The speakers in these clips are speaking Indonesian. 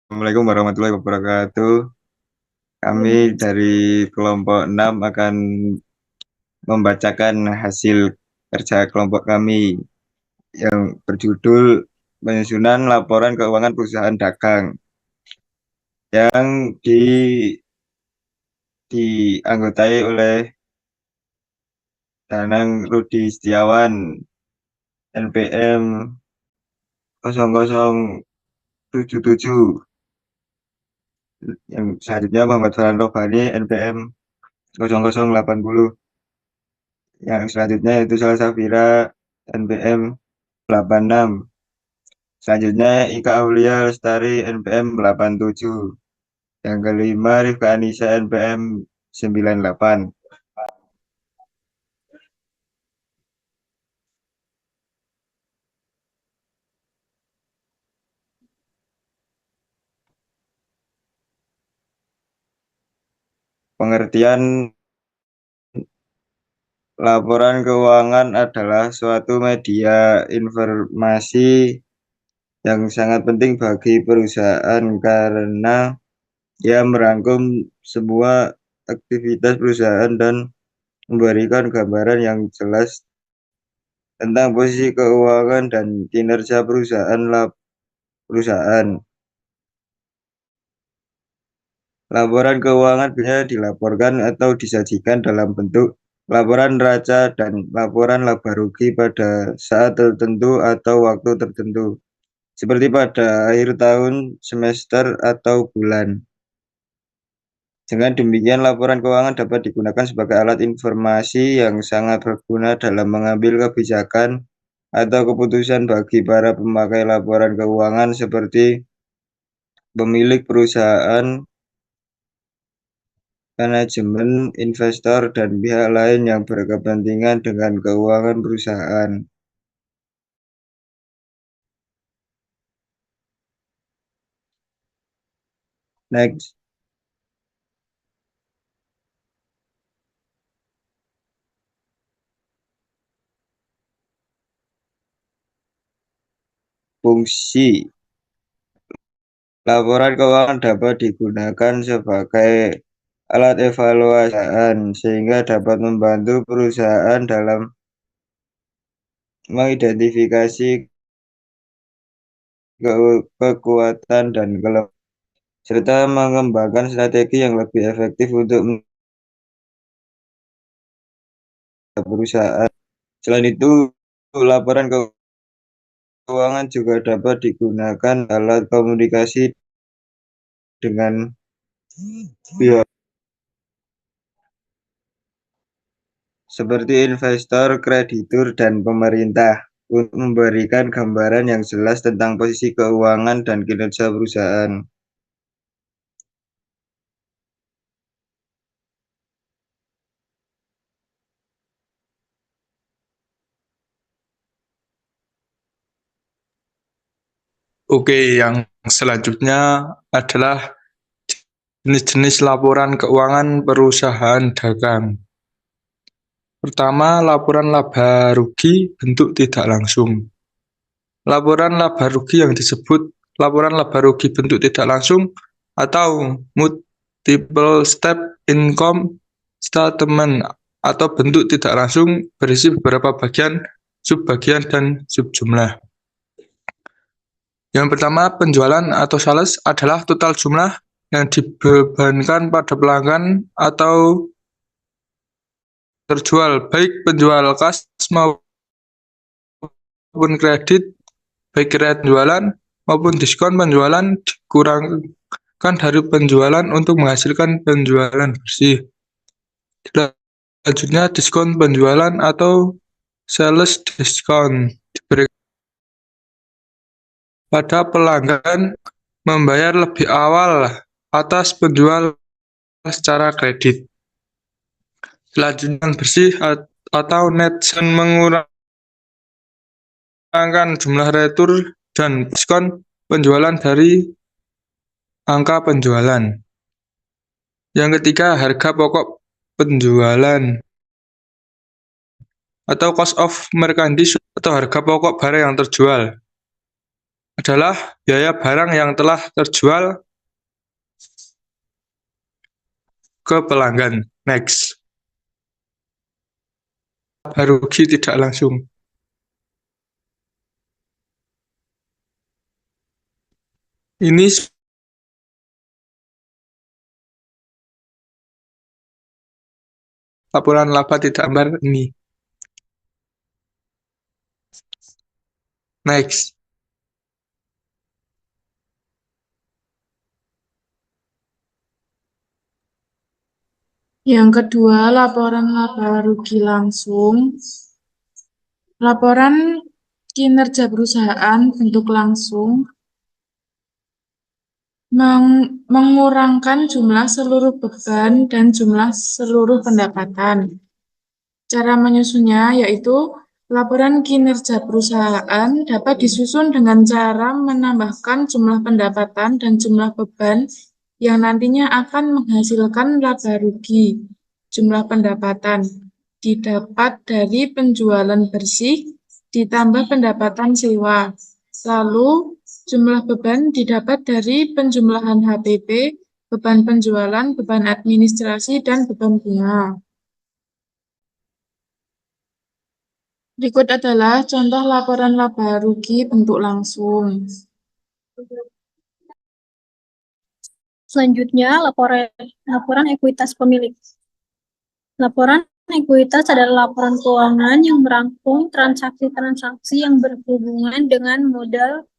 Assalamualaikum warahmatullahi wabarakatuh. Kami dari kelompok 6 akan membacakan hasil kerja kelompok kami yang berjudul penyusunan laporan keuangan perusahaan dagang yang dianggotai oleh Danang Rudi Setiawan NPM 0077, yang selanjutnya Muhammad Farhan Robbani NPM 0080, yang selanjutnya yaitu Salsa Safira NPM 86. Selanjutnya Ika Aulia Lestari NPM 87. Yang kelima Rifka Anissa NPM 98. Pengertian laporan keuangan adalah suatu media informasi yang sangat penting bagi perusahaan karena ia merangkum semua aktivitas perusahaan dan memberikan gambaran yang jelas tentang posisi keuangan dan kinerja perusahaan. Laporan keuangan biasanya dilaporkan atau disajikan dalam bentuk laporan neraca dan laporan laba rugi pada saat tertentu atau waktu tertentu, seperti pada akhir tahun, semester, atau bulan. Dengan demikian, laporan keuangan dapat digunakan sebagai alat informasi yang sangat berguna dalam mengambil kebijakan atau keputusan bagi para pemakai laporan keuangan seperti pemilik perusahaan, manajemen, investor, dan pihak lain yang berkepentingan dengan keuangan perusahaan. Next, fungsi. Laporan keuangan dapat digunakan sebagai alat evaluasi sehingga dapat membantu perusahaan dalam mengidentifikasi kekuatan dan kelemahan, serta mengembangkan strategi yang lebih efektif untuk perusahaan. Selain itu, laporan keuangan juga dapat digunakan alat komunikasi dengan pihak seperti investor, kreditur, dan pemerintah untuk memberikan gambaran yang jelas tentang posisi keuangan dan kinerja perusahaan. Oke, yang selanjutnya adalah jenis-jenis laporan keuangan perusahaan dagang. Pertama, laporan laba rugi bentuk tidak langsung. Laporan laba rugi yang disebut laporan laba rugi bentuk tidak langsung atau multiple step income statement atau bentuk tidak langsung berisi beberapa bagian, subbagian, dan subjumlah. Yang pertama, penjualan atau sales adalah total jumlah yang dibebankan pada pelanggan atau terjual, baik penjual kas maupun kredit, baik kredit penjualan maupun diskon penjualan dikurangkan dari penjualan untuk menghasilkan penjualan bersih. Selanjutnya, diskon penjualan atau sales discount diberikan pada pelanggan membayar lebih awal atas penjual secara kredit. Selanjutnya, bersih atau net sales mengurangkan jumlah retur dan diskon penjualan dari angka penjualan. Yang ketiga, harga pokok penjualan atau cost of merchandise atau harga pokok barang yang terjual. adalah biaya barang yang telah terjual ke pelanggan. Next. Laba rugi tidak langsung. Ini laporan laba tidak ambar ini. Next. Yang kedua, laporan laba rugi langsung. Laporan kinerja perusahaan bentuk langsung mengurangkan jumlah seluruh beban dan jumlah seluruh pendapatan. Cara menyusunnya yaitu laporan kinerja perusahaan dapat disusun dengan cara menambahkan jumlah pendapatan dan jumlah beban yang nantinya akan menghasilkan laba rugi. Jumlah pendapatan didapat dari penjualan bersih ditambah pendapatan sewa. Lalu jumlah beban didapat dari penjumlahan HPP, beban penjualan, beban administrasi, dan beban bunga. Berikut adalah contoh laporan laba rugi bentuk langsung. Selanjutnya, laporan ekuitas pemilik. Laporan ekuitas adalah laporan keuangan yang merangkum transaksi-transaksi yang berhubungan dengan modal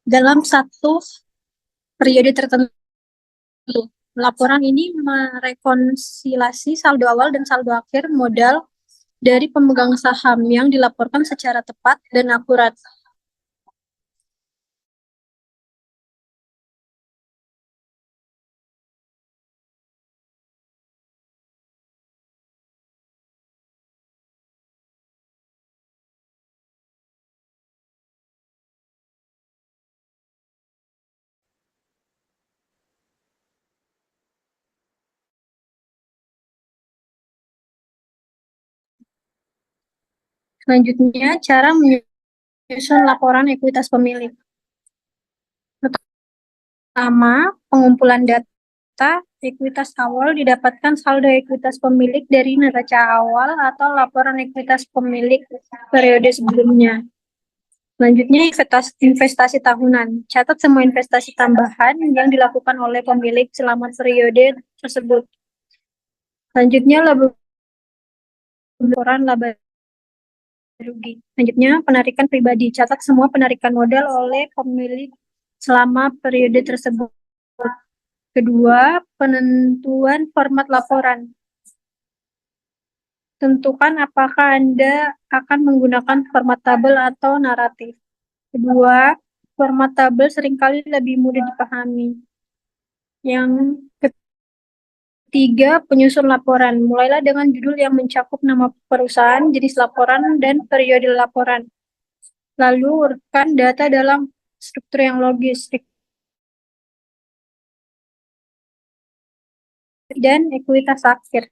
dalam satu periode tertentu. Laporan ini merekonsilasi saldo awal dan saldo akhir modal dari pemegang saham yang dilaporkan secara tepat dan akurat. Selanjutnya, cara menyusun laporan ekuitas pemilik. Pertama, pengumpulan data ekuitas awal didapatkan saldo ekuitas pemilik dari neraca awal atau laporan ekuitas pemilik periode sebelumnya. Selanjutnya, investasi tahunan. Catat semua investasi tambahan yang dilakukan oleh pemilik selama periode tersebut. Selanjutnya, laporan laba rugi. Selanjutnya, penarikan pribadi. Catat semua penarikan modal oleh pemilik selama periode tersebut. Kedua, penentuan format laporan. Tentukan apakah Anda akan menggunakan format tabel atau naratif. Kedua, format tabel seringkali lebih mudah dipahami. Yang ketiga, penyusun laporan. Mulailah dengan judul yang mencakup nama perusahaan, jenis laporan, dan periode laporan. Lalu urutkan data dalam struktur yang logis dan ekuitas akhir.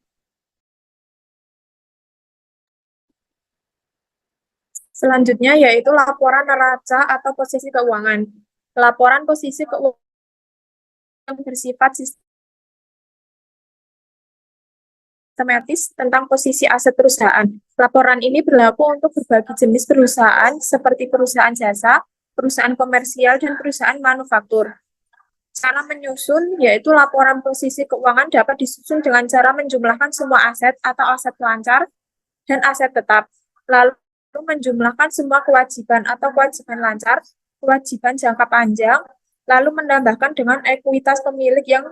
Selanjutnya yaitu laporan neraca atau posisi keuangan. Laporan posisi keuangan yang bersifat sistematis tentang posisi aset perusahaan. Laporan ini berlaku untuk berbagai jenis perusahaan seperti perusahaan jasa, perusahaan komersial, dan perusahaan manufaktur. Cara menyusun yaitu laporan posisi keuangan dapat disusun dengan cara menjumlahkan semua aset atau aset lancar dan aset tetap. Lalu menjumlahkan semua kewajiban atau kewajiban lancar, kewajiban jangka panjang, lalu menambahkan dengan ekuitas pemilik yang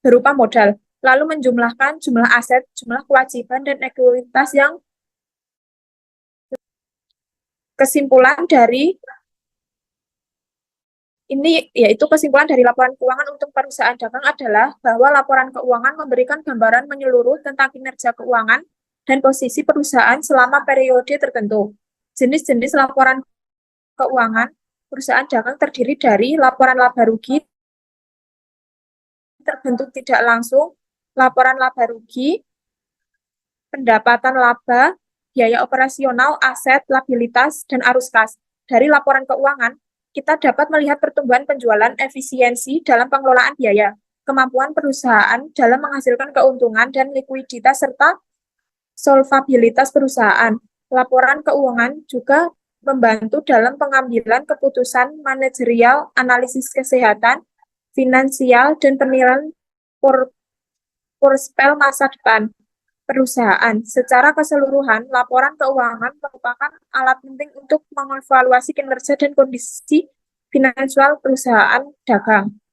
berupa modal, lalu menjumlahkan jumlah aset, jumlah kewajiban, dan ekuitas yang kesimpulan dari laporan keuangan untuk perusahaan dagang adalah bahwa laporan keuangan memberikan gambaran menyeluruh tentang kinerja keuangan dan posisi perusahaan selama periode tertentu. Jenis-jenis laporan keuangan perusahaan dagang terdiri dari laporan laba rugi terbentuk tidak langsung, laporan laba rugi, pendapatan laba, biaya operasional, aset, liabilitas, dan arus kas. Dari laporan keuangan, kita dapat melihat pertumbuhan penjualan, efisiensi dalam pengelolaan biaya, kemampuan perusahaan dalam menghasilkan keuntungan dan likuiditas, serta solvabilitas perusahaan. Laporan keuangan juga membantu dalam pengambilan keputusan manajerial, analisis kesehatan, finansial, dan penilaian prospek masa depan perusahaan. Secara keseluruhan, laporan keuangan merupakan alat penting untuk mengevaluasi kinerja dan kondisi finansial perusahaan dagang.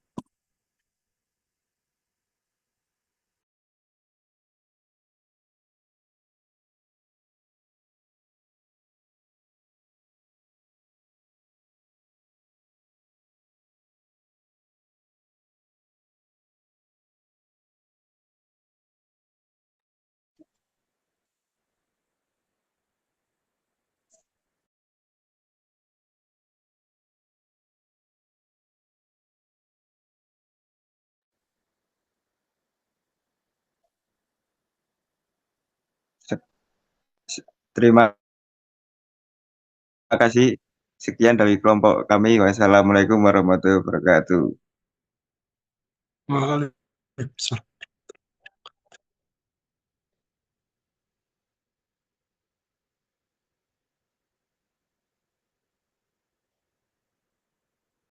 Terima kasih. Sekian dari kelompok kami. Wassalamualaikum warahmatullahi wabarakatuh. Waalaikumsalam.